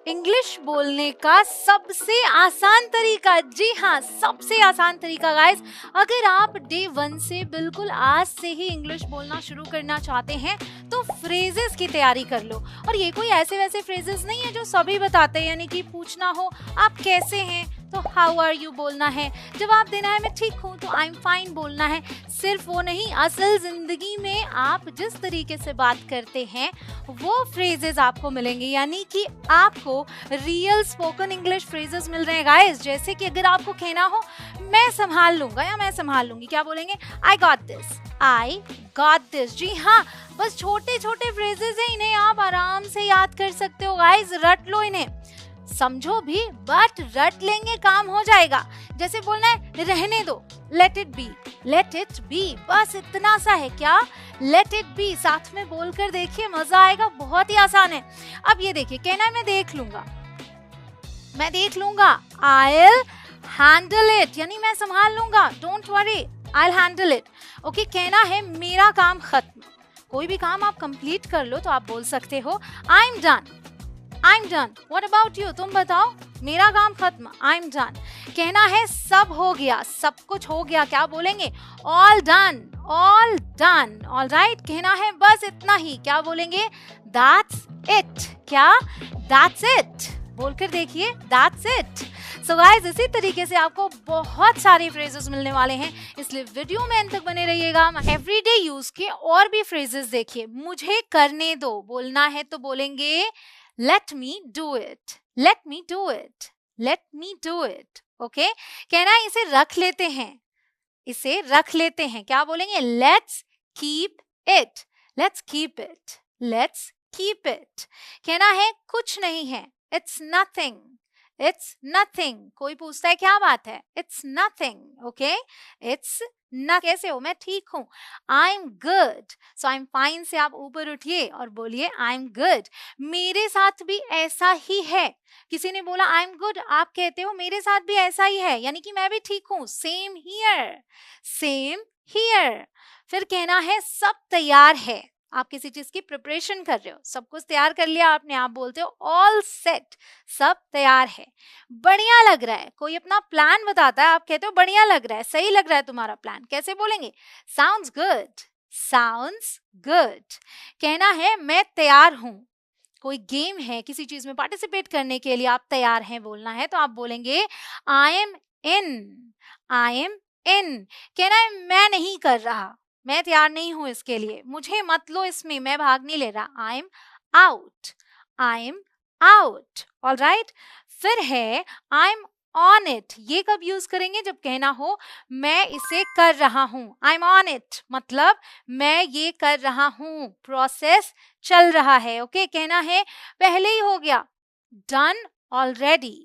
English बोलने का सबसे आसान तरीका, जी हाँ सबसे आसान तरीका गाइस। अगर आप डे 1 से बिल्कुल आज से ही इंग्लिश बोलना शुरू करना चाहते हैं तो फ्रेजेस की तैयारी कर लो। और ये कोई ऐसे वैसे फ्रेजेस नहीं है जो सभी बताते हैं, यानी कि पूछना हो आप कैसे हैं तो हाउ आर यू बोलना है, जवाब देना है मैं ठीक हूँ तो आई एम फाइन बोलना है। सिर्फ वो नहीं, असल जिंदगी में आप जिस तरीके से बात करते हैं वो फ्रेजेस आपको मिलेंगे, यानी कि आपको रियल स्पोकन इंग्लिश फ्रेजेस मिल रहे हैं गाइस। जैसे कि अगर आपको कहना हो मैं संभाल लूंगा या मैं संभाल लूंगी, क्या बोलेंगे? I got this, I got this. जी हाँ, बस छोटे छोटे फ्रेजेस हैं, इन्हें आप आराम से याद कर सकते हो गाइस। रट लो इन्हें, समझो भी बट रट लेंगे, काम हो जाएगा। जैसे बोलना है रहने दो, let it be, let it be, बस इतना सा है। क्या? Let it be. साथ में बोलकर देखिए, मजा आएगा, बहुत ही आसान है। अब ये देखिए, कहना है मैं देख लूंगा, मैं देख लूंगा, I'll handle it, यानी मैं संभाल लूंगा, don't worry, I'll handle it। Okay, कहना है मेरा काम खत्म, कोई भी काम आप कंप्लीट कर लो तो आप बोल सकते हो I'm done, I'm done। What about you? तुम बताओ, मेरा काम खत्म, I'm done। कहना है सब हो गया, सब कुछ हो गया, क्या बोलेंगे? All done, all done, all right। कहना है बस इतना ही, क्या बोलेंगे? That's it। क्या? That's it। बोलकर देखिए, That's it। So guys, इसी तरीके से आपको बहुत सारे फ्रेजेस मिलने वाले हैं, इसलिए वीडियो में अंत तक बने रहिएगा। एवरीडे यूज के और भी फ्रेजेस देखिए। मुझे करने दो बोलना है तो बोलेंगे Let me do it, let me do it, let me do it। Okay, कहना है इसे रख लेते हैं, इसे रख लेते हैं, क्या बोलेंगे? Let's keep it, let's keep it, let's keep it। कहना है कुछ नहीं है, It's nothing, it's nothing। कोई पूछता है क्या बात है? It's nothing, okay? It's ना कैसे हो? मैं ठीक हूँ, I'm good, so I'm fine से आप ऊपर उठिए और बोलिए I'm good। मेरे साथ भी ऐसा ही है, किसी ने बोला I'm good, आप कहते हो मेरे साथ भी ऐसा ही है, यानी कि मैं भी ठीक हूँ, same here, same here। फिर कहना है सब तैयार है, आप किसी चीज की प्रिपरेशन कर रहे हो, सब कुछ तैयार कर लिया आपने, आप बोलते हो ऑल सेट, सब तैयार है। बढ़िया लग रहा है, कोई अपना प्लान बताता है, आप कहते हो बढ़िया लग रहा है, सही लग रहा है तुम्हारा प्लान, कैसे बोलेंगे? Sounds good, sounds good. कहना है मैं तैयार हूं, कोई गेम है, किसी चीज में पार्टिसिपेट करने के लिए आप तैयार हैं बोलना है तो आप बोलेंगे I am in, I am इन। कहना है मैं नहीं कर रहा, मैं तैयार नहीं हूं इसके लिए, मुझे मत लो इसमें, मैं भाग नहीं ले रहा, I am out, I am out. All right. फिर है आई एम ऑन इट, ये कब यूज करेंगे? जब कहना हो मैं इसे कर रहा हूं, आई एम ऑन इट, मतलब मैं ये कर रहा हूं, प्रोसेस चल रहा है। ओके, कहना है पहले ही हो गया, डन ऑलरेडी,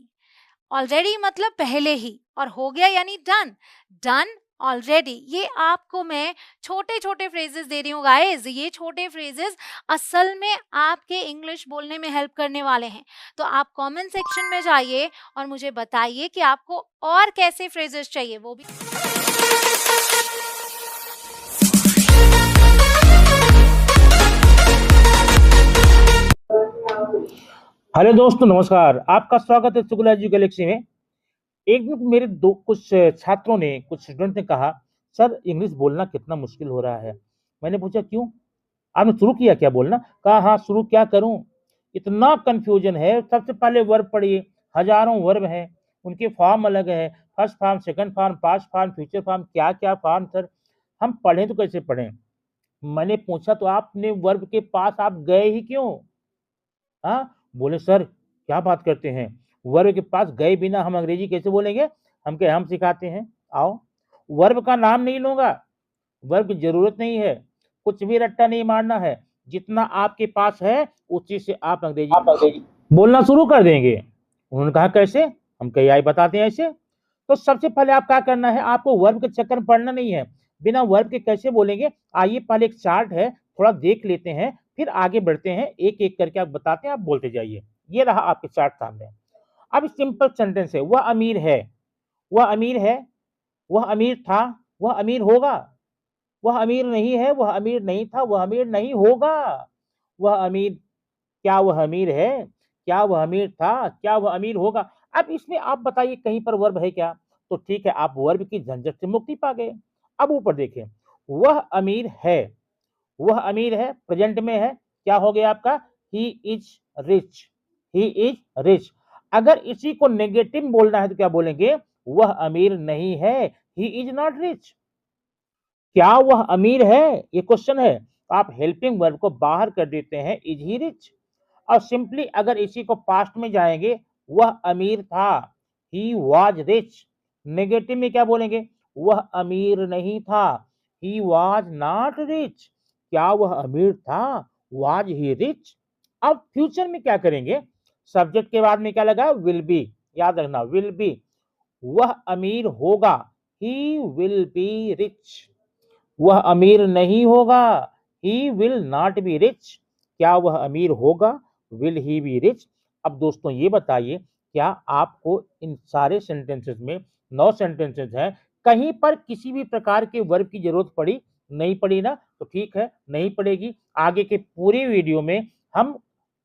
ऑलरेडी मतलब पहले ही, और हो गया यानी डन, डन ऑलरेडी। ये आपको मैं छोटे छोटे फ्रेजेस दे रही हूँ गाइस, ये छोटे फ्रेजेस असल में आपके इंग्लिश बोलने में हेल्प करने वाले हैं। तो आप कमेंट सेक्शन में जाइए और मुझे बताइए कि आपको और कैसे फ्रेजेस चाहिए, वो भी। हेलो दोस्तों, नमस्कार। आपका स्वागत है शुक्ला जी गैलेक्सी में। एक दिन मेरे कुछ छात्रों ने, कुछ स्टूडेंट ने कहा सर इंग्लिश बोलना कितना मुश्किल हो रहा है। मैंने पूछा क्यों, आपने शुरू किया क्या बोलना? कहा हाँ शुरू क्या करूं, इतना कंफ्यूजन है। सबसे पहले वर्ब पढ़िए, हजारों वर्ब हैं, उनके फॉर्म अलग है, first form, second form, past form, future form, क्या क्या फॉर्म सर, हम पढ़ें तो कैसे पढ़ें? मैंने पूछा तो आपने वर्ब के पास आप गए ही क्यों? हाँ, बोले सर क्या बात करते हैं, वर्ब के पास गए बिना हम अंग्रेजी कैसे बोलेंगे? हम सिखाते हैं, आओ। वर्ब का नाम नहीं लूंगा, वर्ब की जरूरत नहीं है, कुछ भी रट्टा नहीं मारना है, जितना आपके पास है उसी से आप अंग्रेजी बोलना शुरू कर देंगे। उन्होंने कहा कैसे? हम कहीं आई बताते हैं ऐसे। तो सबसे पहले आप क्या करना है, आपको वर्ब के चक्कर में पढ़ना नहीं है, बिना वर्ब के कैसे बोलेंगे। आइए पहले एक चार्ट है, थोड़ा देख लेते हैं, फिर आगे बढ़ते हैं, एक एक करके आप बताते हैं, आप बोलते जाइए। ये रहा आपके चार्ट सामने। अब सिंपल सेंटेंस है, वह अमीर है, वह अमीर है, वह अमीर था, वह अमीर होगा, वह अमीर नहीं है, वह अमीर नहीं था, वह अमीर नहीं होगा, वह अमीर, क्या वह अमीर है, क्या वह अमीर था, क्या वह अमीर होगा। अब इसमें आप बताइए कहीं पर वर्ब है क्या? तो ठीक है, आप वर्ब की झंझट से मुक्ति पा गए। अब ऊपर देखें, वह अमीर है, वह अमीर है, प्रेजेंट में है, क्या हो गया आपका? He is rich, he is rich. अगर इसी को नेगेटिव बोलना है तो क्या बोलेंगे? वह अमीर नहीं है, ही इज नॉट रिच। क्या वह अमीर है, ये क्वेश्चन है, तो आप हेल्पिंग वर्ब को बाहर कर देते हैं, इज ही रिच। और सिंपली अगर इसी को पास्ट में जाएंगे, वह अमीर था, ही वाज रिच। नेगेटिव में क्या बोलेंगे? वह अमीर नहीं था, ही वाज नॉट रिच। क्या वह अमीर था, वाज ही रिच। अब फ्यूचर में क्या करेंगे? सब्जेक्ट के बाद में क्या लगा? विल बी, याद रखना, विल बी। वह अमीर होगा, ही विल बी रिच। वह अमीर नहीं होगा, he will not be rich. क्या वह अमीर होगा, विल ही बी रिच। अब दोस्तों ये बताइए, क्या आपको इन सारे सेंटेंसेस में 9 सेंटेंसेस हैं, कहीं पर किसी भी प्रकार के वर्ब की जरूरत पड़ी? नहीं पड़ी ना? तो ठीक है, नहीं पड़ेगी। आगे के पूरे वीडियो में हम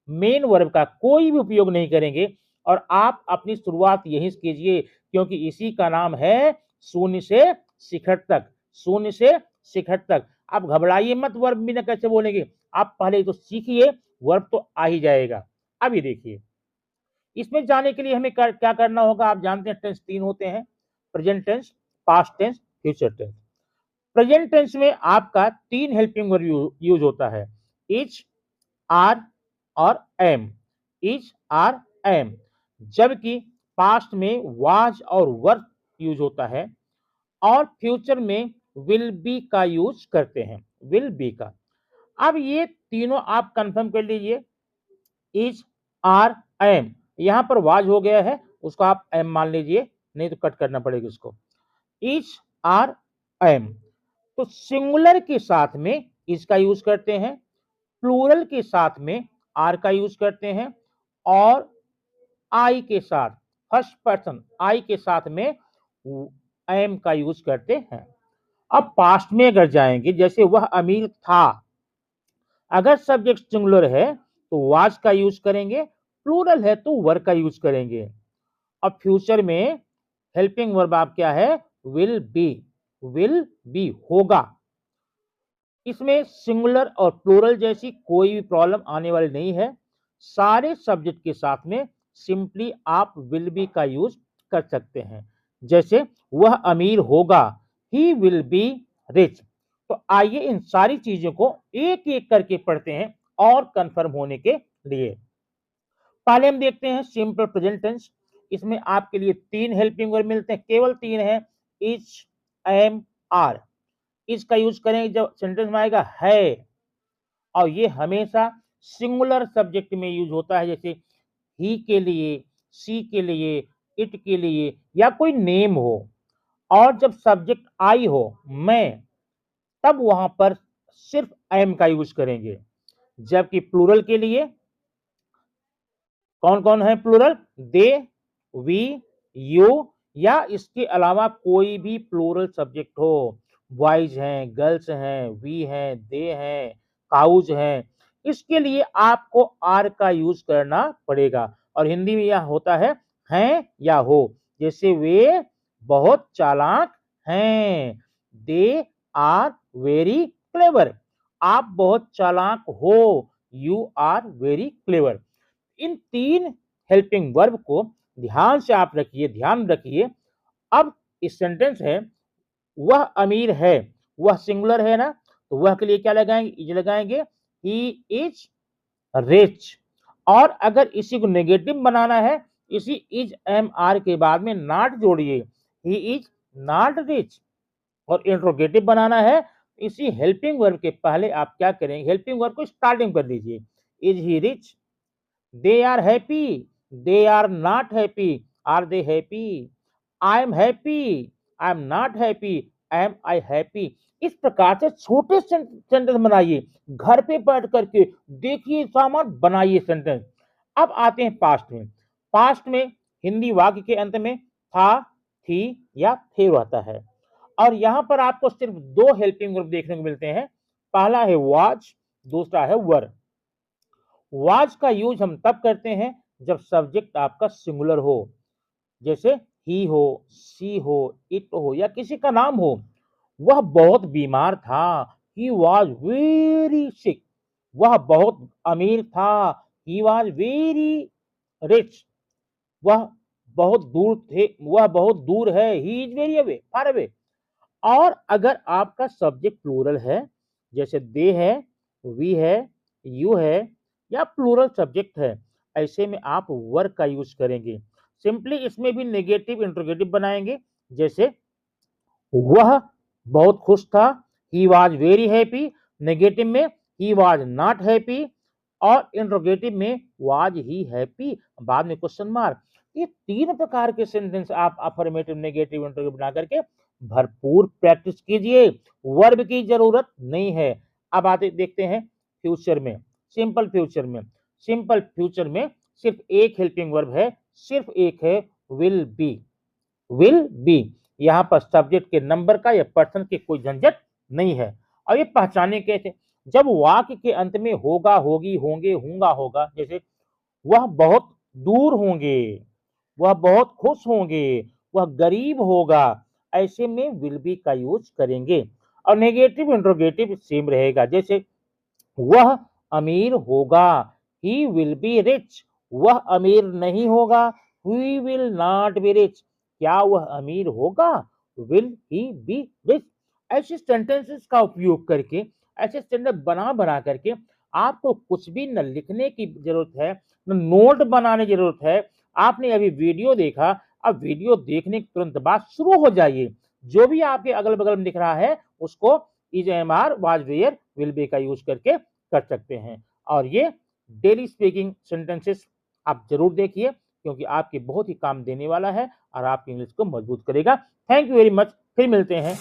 मेन वर्ब का कोई भी उपयोग नहीं करेंगे और आप अपनी शुरुआत यहीं से कीजिए, क्योंकि इसी का नाम है शून्य से शिखर तक, शून्य से शिखर तक। आप घबराइए मत, वर्ब बिना कैसे बोलेंगे, आप पहले तो सीखिए, वर्ब तो आ ही जाएगा। अब ये देखिए, इसमें जाने के लिए हमें क्या करना होगा? आप जानते हैं टेंस 3 होते हैं, present tense, past tense, future tense. Present tense में आपका 3 हेल्पिंग वर्ब यूज होता है, इज, आर और एम, इज, आर, एम। जबकि पास्ट में वाज और वर यूज होता है और फ्यूचर में विल बी का यूज करते हैं, विल बी का। अब ये तीनों आप कंफर्म कर लीजिए, इज, आर, एम। यहां पर वाज हो गया है, उसको आप एम मान लीजिए, नहीं तो कट करना पड़ेगा इसको। Is, are, am. तो सिंगुलर के साथ में इज का यूज करते हैं, प्लूरल के साथ में आर का यूज करते हैं और आई के साथ, फर्स्ट पर्सन आई के साथ में एम का यूज करते हैं। अब पास्ट में अगर जाएंगे, जैसे वह अमीर था, अगर सब्जेक्ट सिंगुलर है तो वाज का यूज करेंगे, प्लूरल है तो वर का यूज करेंगे। अब फ्यूचर में हेल्पिंग वर्ब आप क्या है? विल बी, विल बी होगा। इसमें सिंगुलर और प्लूरल जैसी कोई भी प्रॉब्लम आने वाली नहीं है। सारे सब्जेक्ट के साथ में सिंपली आप विल बी का यूज कर सकते हैं। जैसे वह अमीर होगा, ही विल बी रिच। तो आइए इन सारी चीजों को एक एक करके पढ़ते हैं और कंफर्म होने के लिए। पहले हम देखते हैं सिंपल प्रेजेंट टेंस। इसमें आपके लिए 3 हेल्पिंग वर्ब मिलते हैं, केवल 3 है, इज, एम, आर। इसका यूज करेंगे जब सेंटेंस में आएगा है, और ये हमेशा सिंगुलर सब्जेक्ट में यूज होता है, जैसे ही के लिए, सी के लिए, इट के लिए, या कोई नेम हो। और जब सब्जेक्ट आई हो, मैं, तब वहां पर सिर्फ एम का यूज करेंगे। जबकि प्लूरल के लिए कौन कौन है प्लूरल? दे, वी, यू, या इसके अलावा कोई भी प्लूरल सब्जेक्ट हो, बॉयज हैं, गर्ल्स हैं, वी हैं, दे हैं, काउज हैं, इसके लिए आपको आर का यूज करना पड़ेगा। और हिंदी में यह होता है हैं या हो, जैसे वे बहुत चालाक हैं, दे आर वेरी क्लेवर। आप बहुत चालाक हो, यू आर वेरी क्लेवर। इन 3 हेल्पिंग वर्ब को ध्यान से आप रखिए, ध्यान रखिए। अब इस सेंटेंस है, वह अमीर है, वह सिंगुलर है ना, तो वह के लिए क्या लगाएंगे? इज लगाएंगे, ही इज रिच। और अगर इसी को नेगेटिव बनाना है, इसी इज एम आर के बाद में नॉट जोड़िए, ही इज नॉट रिच। और इंट्रोगेटिव बनाना है, इसी हेल्पिंग वर्ब के पहले आप क्या करेंगे? हेल्पिंग वर्ब को स्टार्टिंग कर दीजिए, is he rich, they are happy, they are not happy, are they happy, I am happy, I am not happy, am I happy। इस प्रकार से छोटे सेंटेंस बनाइए, घर पे बैठ करके देखिए, सामान बनाइए सेंटेंस। अब आते हैं पास्ट में। पास्ट में हिंदी वाक्य के अंत में था, थी या थे रहता है, और यहां पर आपको सिर्फ 2 हेल्पिंग वर्ब देखने को मिलते हैं। पहला है वाज, दूसरा है वर। वाज का यूज हम तब करते हैं जब सब्जेक्ट आपका सिंगुलर हो, जैसे ही हो, सी हो, इट हो या किसी का नाम हो। वह बहुत बीमार था, ही वॉज वेरी सिक। वह बहुत अमीर था, ही वॉज वेरी रिच। वह वह बहुत दूर है, he is very away, far away. और अगर आपका सब्जेक्ट प्लूरल है, जैसे दे है, वी है, यू है या प्लूरल सब्जेक्ट है, ऐसे में आप वर्क का यूज करेंगे। सिंपली इसमें भी नेगेटिव इंट्रोगेटिव बनाएंगे। जैसे वह बहुत खुश था, he was very happy. Negative में ही वॉज नॉट हैप्पी और इंट्रोगेटिव में वाज ही हैप्पी, बाद में क्वेश्चन मार्क। ये तीन प्रकार के सेंटेंस आप अफर्मेटिव, नेगेटिव, इंट्रोगेटिव बना करके भरपूर प्रैक्टिस कीजिए। वर्ब की जरूरत नहीं है। अब आते देखते हैं फ्यूचर में, सिंपल फ्यूचर में। सिंपल फ्यूचर में सिर्फ एक हेल्पिंग वर्ब है, सिर्फ एक है, विल बी। विल बी, यहाँ पर सब्जेक्ट के नंबर का या पर्सन की कोई झंझट नहीं है। और ये पहचाने कैसे? जब वाक्य के अंत में होगा, होगी, होंगे, होगा, होगा, जैसे वह बहुत दूर होंगे, वह बहुत खुश होंगे, वह गरीब होगा, ऐसे में विल बी का यूज करेंगे। और नेगेटिव इंट्रोगेटिव सेम रहेगा। जैसे वह अमीर होगा, ही विल बी रिच। वह अमीर नहीं होगा, he will not be rich. क्या वह अमीर होगा, विल ही बी रिच। ऐसे सेंटेंसेस का उपयोग करके, ऐसे सेंटेंस बना बना करके आपको कुछ भी न लिखने की जरूरत है, न नोट बनाने की जरूरत है। आपने अभी वीडियो देखा, अब वीडियो देखने के तुरंत बाद शुरू हो जाइए। जो भी आपके अगल बगल में दिख रहा है उसको is, am are, was, were, will be का यूज करके कर सकते हैं। और ये डेली स्पीकिंग सेंटेंसेस आप जरूर देखिए, क्योंकि आपके बहुत ही काम देने वाला है और आपकी इंग्लिश को मजबूत करेगा। थैंक यू वेरी मच, फिर मिलते हैं